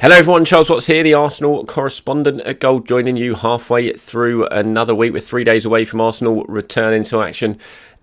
Hello everyone, Charles Watts here, the Arsenal correspondent at Gold, joining you halfway through another week. We're 3 days away from Arsenal returning to action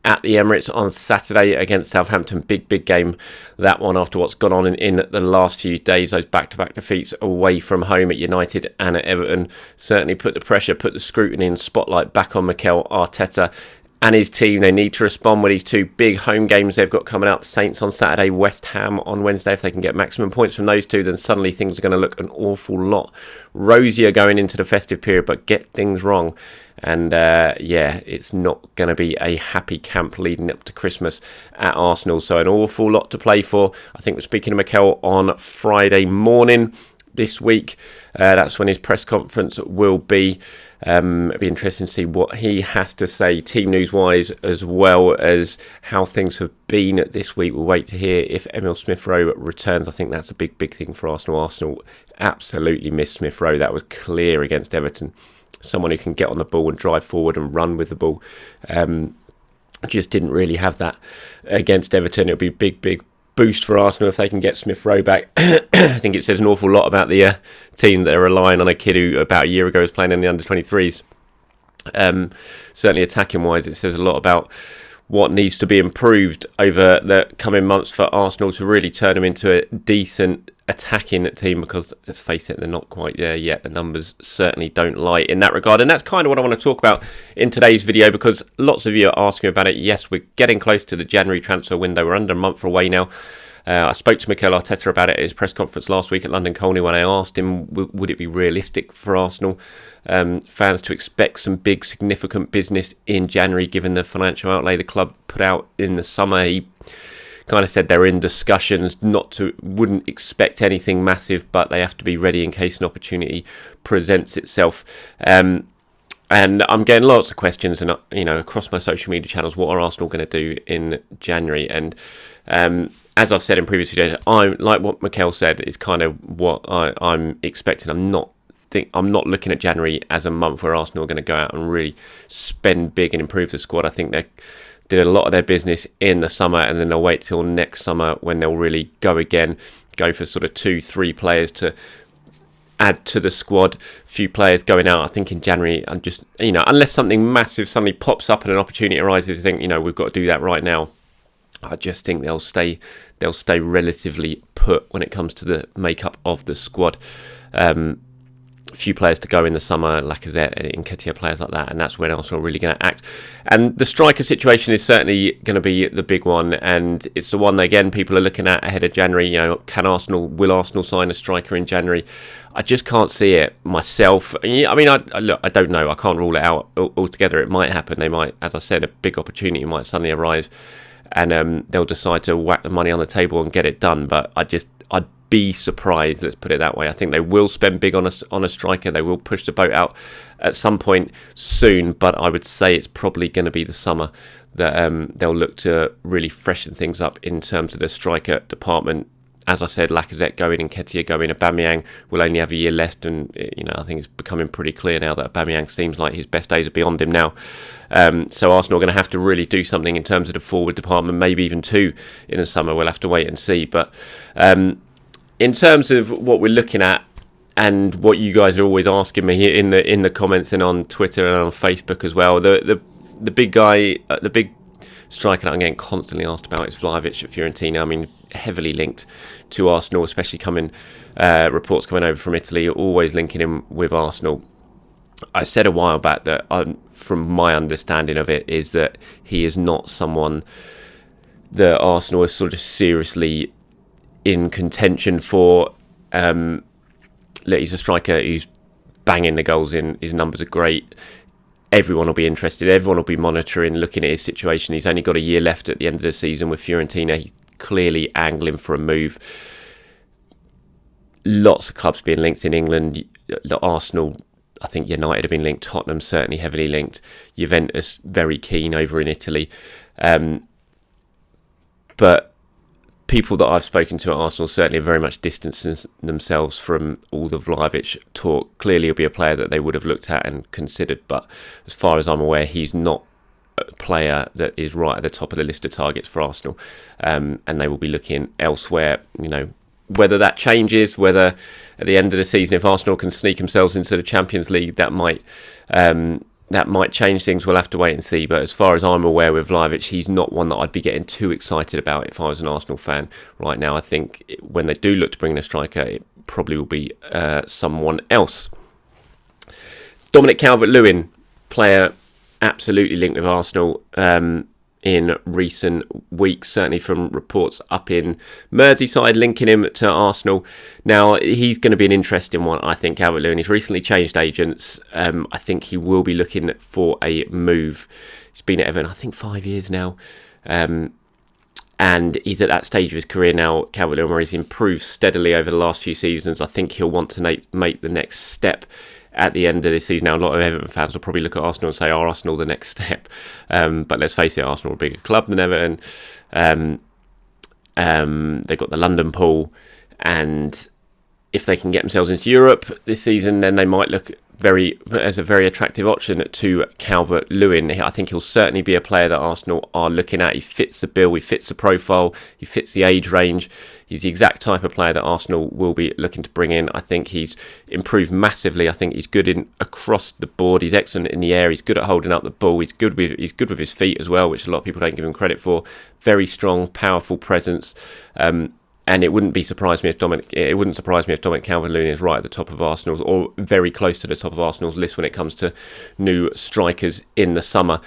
at the Emirates on Saturday against Southampton. Big game, that one, after what's gone on in the last few days. Those back-to-back defeats away from home at United and at Everton certainly put the pressure, put the scrutiny and spotlight back on Mikel Arteta and his team. They need to respond with these two big home games they've got coming up. Saints on Saturday, West Ham on Wednesday. If they can get maximum points from those two, then suddenly things are going to look an awful lot rosier going into the festive period. But get things wrong, and it's not going to be a happy camp leading up to Christmas at Arsenal. So an awful lot to play for. I think we're speaking to Mikel on Friday morning this week. That's when his press conference will be. It'll be interesting to see what he has to say team news wise, as well as how things have been this week. We'll wait to hear if Emil Smith-Rowe returns. I think that's a big thing for Arsenal. Arsenal absolutely missed Smith-Rowe. That was clear against Everton. Someone who can get on the ball and drive forward and run with the ball. Just didn't really have that against Everton. It'll be big boost for Arsenal if they can get Smith-Rowe back. I think it says an awful lot about the team that are relying on a kid who about a year ago was playing in the under-23s. Certainly attacking wise, it says a lot about what needs to be improved over the coming months for Arsenal to really turn them into a decent attacking team, because let's face it, they're not quite there yet. The numbers certainly don't lie in that regard, and that's kind of what I want to talk about in today's video, because lots of you are asking about it. Yes, we're getting close to the January transfer window. We're under a month away now. I spoke to Mikel Arteta about it at his press conference last week at London Colney when I asked him, would it be realistic for Arsenal fans to expect some big significant business in January given the financial outlay the club put out in the summer. He kind of said they're in discussions, wouldn't expect anything massive, but they have to be ready in case an opportunity presents itself. And I'm getting lots of questions, and across my social media channels, what are Arsenal going to do in January? And as I've said in previous videos, I'm like what Mikel said is kind of what I'm expecting. I'm not looking at January as a month where Arsenal are going to go out and really spend big and improve the squad. I think they did a lot of their business in the summer, and then they'll wait till next summer when they'll really go for sort of 2-3 players to add to the squad. Few players going out. I think in January, I'm just, unless something massive suddenly pops up and an opportunity arises, I think, we've got to do that right now. I just think they'll stay relatively put when it comes to the makeup of the squad. A few players to go in the summer, Lacazette and Nketiah, players like that, and that's when Arsenal are really going to act. And the striker situation is certainly going to be the big one, and it's the one that, again, people are looking at ahead of January. Will Arsenal sign a striker in January? I just can't see it myself. I don't know. I can't rule it out altogether. It might happen. They might, as I said, a big opportunity might suddenly arise, and they'll decide to whack the money on the table and get it done. But I'd be surprised, let's put it that way. I think they will spend big on a striker. They will push the boat out at some point soon, but I would say it's probably going to be the summer that they'll look to really freshen things up in terms of the striker department. As I said, Lacazette going, Nketiah going, Aubameyang will only have a year left, and I think it's becoming pretty clear now that Aubameyang seems like his best days are beyond him now. So Arsenal are going to have to really do something in terms of the forward department, maybe even two in the summer. We'll have to wait and see. But in terms of what we're looking at, and what you guys are always asking me here in the comments and on Twitter and on Facebook as well, the big guy, the big striker that I'm getting constantly asked about is Vlahovic at Fiorentina. Heavily linked to Arsenal, especially reports coming over from Italy, always linking him with Arsenal. I said a while back that, from my understanding of it, is that he is not someone that Arsenal is sort of seriously in contention for. He's a striker who's banging the goals in. His numbers are great. Everyone will be interested. Everyone will be monitoring, looking at his situation. He's only got a year left at the end of the season with Fiorentina. He's clearly angling for a move. Lots of clubs being linked in England. Arsenal, I think United have been linked. Tottenham certainly heavily linked. Juventus very keen over in Italy. But people that I've spoken to at Arsenal certainly very much distancing themselves from all the Vlahovic talk. Clearly he'll be a player that they would have looked at and considered, but as far as I'm aware, he's not player that is right at the top of the list of targets for Arsenal, and they will be looking elsewhere. Whether that changes, whether at the end of the season, if Arsenal can sneak themselves into the Champions League, that might change things. We'll have to wait and see. But as far as I'm aware with Vlahovic, he's not one that I'd be getting too excited about if I was an Arsenal fan right now. I think when they do look to bring in a striker, it probably will be someone else. Dominic Calvert-Lewin, player absolutely linked with Arsenal in recent weeks, certainly from reports up in Merseyside linking him to Arsenal. Now, he's going to be an interesting one, I think, Calvert-Lewin. He's recently changed agents. I think he will be looking for a move. He's been at Everton, I think, 5 years now. And he's at that stage of his career now, Calvert-Lewin, where he's improved steadily over the last few seasons. I think he'll want to make the next step at the end of this season. Now, a lot of Everton fans will probably look at Arsenal and say, "Are Arsenal the next step?" But let's face it, Arsenal are a bigger club than Everton. They've got the London pool, and if they can get themselves into Europe this season, then they might look as a very attractive option to Calvert-Lewin. I think he'll certainly be a player that Arsenal are looking at. He fits the bill, he fits the profile, he fits the age range. He's the exact type of player that Arsenal will be looking to bring in. I think he's improved massively. I think he's good in across the board. He's excellent in the air. He's good at holding up the ball. He's good with his feet as well, which a lot of people don't give him credit for. Very strong, powerful presence. And it wouldn't surprise me if Dominic Calvert-Lewin is right at the top of Arsenal's, or very close to the top of Arsenal's list when it comes to new strikers in the summer.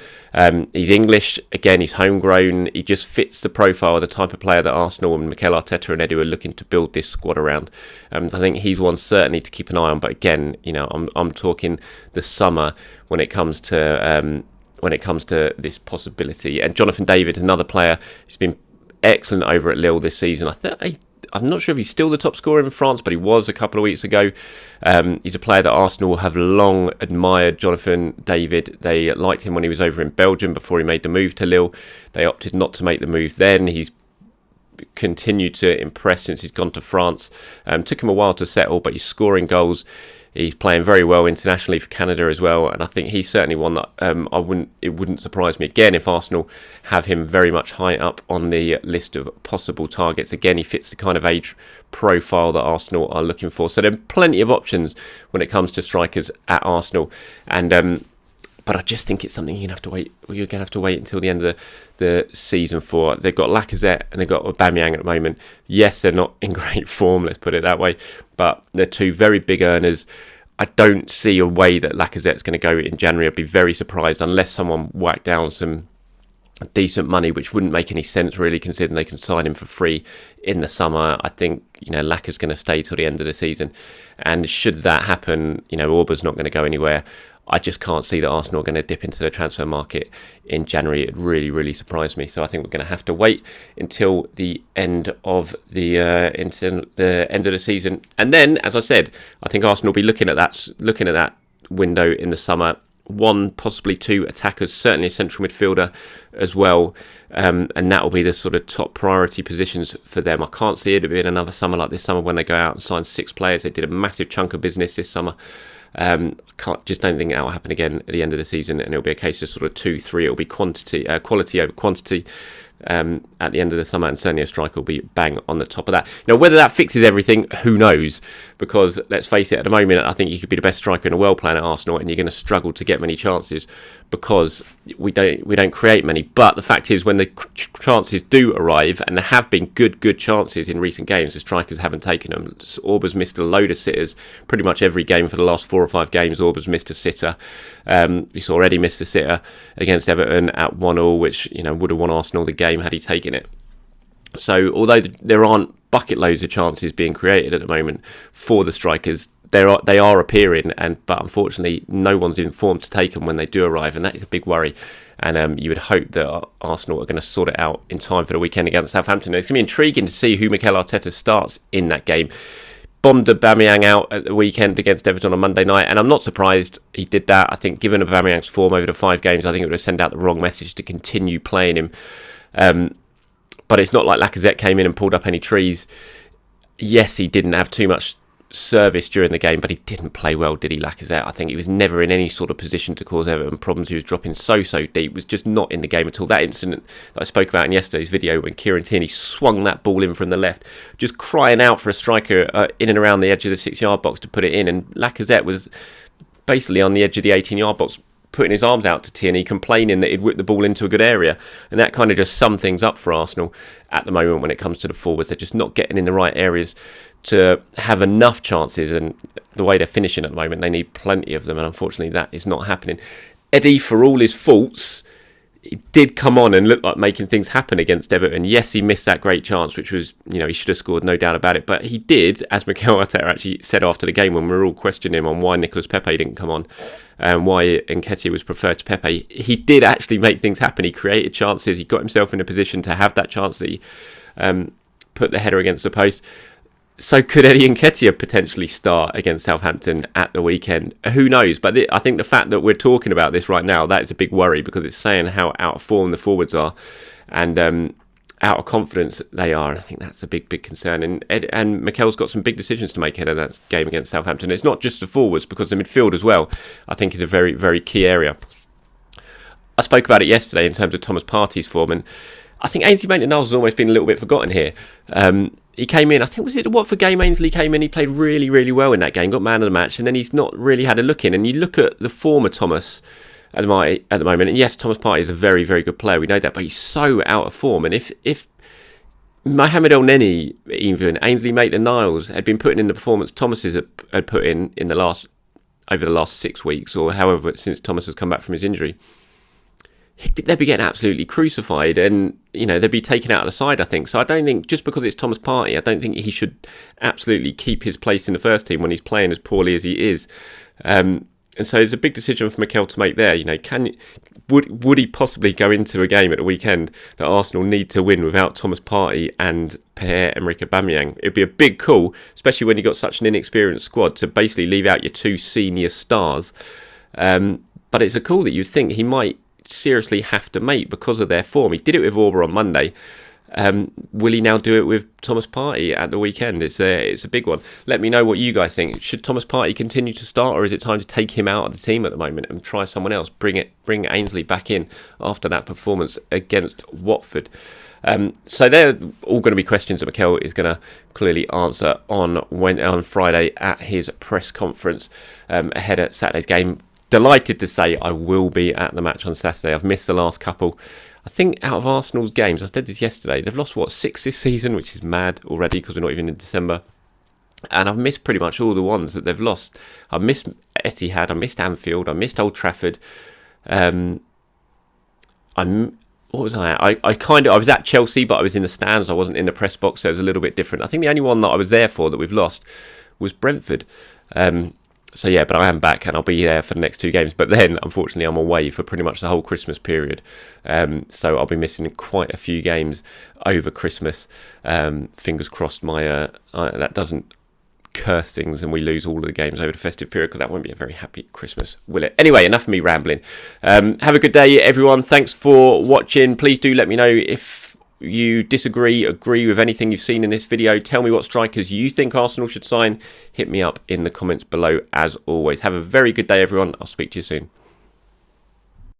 He's English, again, he's homegrown. He just fits the profile of the type of player that Arsenal and Mikel Arteta and Edu are looking to build this squad around. I think he's one certainly to keep an eye on. But again, I'm talking the summer when it comes to this possibility. And Jonathan David, another player who's been excellent over at Lille this season. I'm not sure if he's still the top scorer in France, but he was a couple of weeks ago. He's a player that Arsenal have long admired, Jonathan David. They liked him when he was over in Belgium before he made the move to Lille. They opted not to make the move then. He's continued to impress since he's gone to France. Took him a while to settle, but he's scoring goals. He's playing very well internationally for Canada as well, and I think he's certainly one that it wouldn't surprise me again if Arsenal have him very much high up on the list of possible targets. Again, he fits the kind of age profile that Arsenal are looking for. So there are plenty of options when it comes to strikers at Arsenal, and but I just think it's something you're going to have to wait until the end of the season for. They've got Lacazette and they've got Aubameyang at the moment. Yes, they're not in great form, let's put it that way, but they're two very big earners. I don't see a way that Lacazette's going to go in January. I'd be very surprised unless someone whacked down some decent money, which wouldn't make any sense really, considering they can sign him for free in the summer. I think Laka's going to stay till the end of the season, and should that happen, Auba's not going to go anywhere. I just can't see that Arsenal are going to dip into the transfer market in January. It really, really surprised me. So I think we're going to have to wait until the end of the season, and then, as I said, I think Arsenal will be looking at that window in the summer. One, possibly two attackers, certainly a central midfielder as well, and that will be the sort of top priority positions for them. I can't see it being another summer like this summer when they go out and sign 6 players. They did a massive chunk of business this summer. Don't think that will happen again at the end of the season, and it'll be a case of sort of 2-3. It'll be quality over quantity at the end of the summer, and certainly a striker will be bang on the top of that. Whether that fixes everything, who knows? Because let's face it, at the moment, I think you could be the best striker in the world playing at Arsenal, and you're going to struggle to get many chances because we don't create many. But the fact is, when the chances do arrive, and there have been good chances in recent games, the strikers haven't taken them. Auba's missed a load of sitters pretty much every game for the last 4 or 5 games. Auba's missed a sitter. We saw already missed a sitter against Everton at 1-1, which would have won Arsenal the game had he taken it. So although there aren't bucket loads of chances being created at the moment for the strikers, they are appearing, but unfortunately no one's in form to take them when they do arrive, and that is a big worry. And you would hope that Arsenal are going to sort it out in time for the weekend against Southampton. It's going to be intriguing to see who Mikel Arteta starts in that game. Bombed Aubameyang out at the weekend against Everton on Monday night, and I'm not surprised he did that. I think given Aubameyang's form over the 5 games, I think it would have sent out the wrong message to continue playing him. But it's not like Lacazette came in and pulled up any trees. Yes, he didn't have too much service during the game, but he didn't play well, did he, Lacazette? I think he was never in any sort of position to cause Everton problems. He was dropping so deep, was just not in the game at all. That incident that I spoke about in yesterday's video when Kieran Tierney swung that ball in from the left, just crying out for a striker in and around the edge of the 6-yard box to put it in, and Lacazette was basically on the edge of the 18-yard box, putting his arms out to Tierney, complaining that he'd whipped the ball into a good area. And that kind of just summed things up for Arsenal at the moment when it comes to the forwards. They're just not getting in the right areas to have enough chances, and the way they're finishing at the moment, they need plenty of them, and unfortunately that is not happening. Eddie, for all his faults, he did come on and look like making things happen against Everton. Yes, he missed that great chance, which was, he should have scored, no doubt about it. But he did, as Mikel Arteta actually said after the game when we were all questioning him on why Nicolas Pepe didn't come on and why Nketiah was preferred to Pepe, he did actually make things happen. He created chances. He got himself in a position to have that chance that he put the header against the post. So could Eddie Nketiah potentially start against Southampton at the weekend? Who knows? But I think the fact that we're talking about this right now, that is a big worry, because it's saying how out of form the forwards are and out of confidence they are. And I think that's a big concern. And Mikel's got some big decisions to make ahead of that game against Southampton. It's not just the forwards, because the midfield as well, I think, is a very, very key area. I spoke about it yesterday in terms of Thomas Partey's form, and I think Ainsley Maitland-Niles has almost been a little bit forgotten here. He came in, I think, was it the Watford game? Ainsley came in, he played really, really well in that game, got man of the match, and then he's not really had a look in. And you look at the form of Thomas at the moment, and yes, Thomas Partey is a very, very good player, we know that, but he's so out of form. And if Mohamed Elneny, even Ainsley Maitland-Niles, had been putting in the performance Thomas had put in over the last 6 weeks, or however since Thomas has come back from his injury, they'd be getting absolutely crucified, and they'd be taken out of the side, I think. So I don't think, just because it's Thomas Partey, I don't think he should absolutely keep his place in the first team when he's playing as poorly as he is. And so there's a big decision for Mikel to make there. Would he possibly go into a game at the weekend that Arsenal need to win without Thomas Partey and Pierre-Emerick Aubameyang? It'd be a big call, especially when you've got such an inexperienced squad, to basically leave out your two senior stars. But it's a call that you'd think he might seriously have to make because of their form. He did it with Auber on Monday. Will he now do it with Thomas Partey at the weekend? It's a big one. Let me know what you guys think. Should Thomas Partey continue to start, or is it time to take him out of the team at the moment and try someone else? Bring Ainsley back in after that performance against Watford. So they're all going to be questions that Mikel is going to clearly answer on Friday at his press conference ahead of Saturday's game. Delighted to say I will be at the match on Saturday. I've missed the last couple. I think out of Arsenal's games, I said this yesterday, they've lost, 6 this season, which is mad already because we're not even in December. And I've missed pretty much all the ones that they've lost. I missed Etihad, I missed Anfield, I missed Old Trafford. What was I at? I was at Chelsea, but I was in the stands. I wasn't in the press box, so it was a little bit different. I think the only one that I was there for that we've lost was Brentford. So yeah, but I am back and I'll be there for the next 2 games. But then, unfortunately, I'm away for pretty much the whole Christmas period. So I'll be missing quite a few games over Christmas. Fingers crossed that doesn't curse things and we lose all of the games over the festive period, because that won't be a very happy Christmas, will it? Anyway, enough of me rambling. Have a good day, everyone. Thanks for watching. Please do let me know if you agree with anything you've seen in this video. Tell me what strikers you think Arsenal should sign. Hit me up in the comments below as always. Have a very good day, everyone. I'll speak to you soon.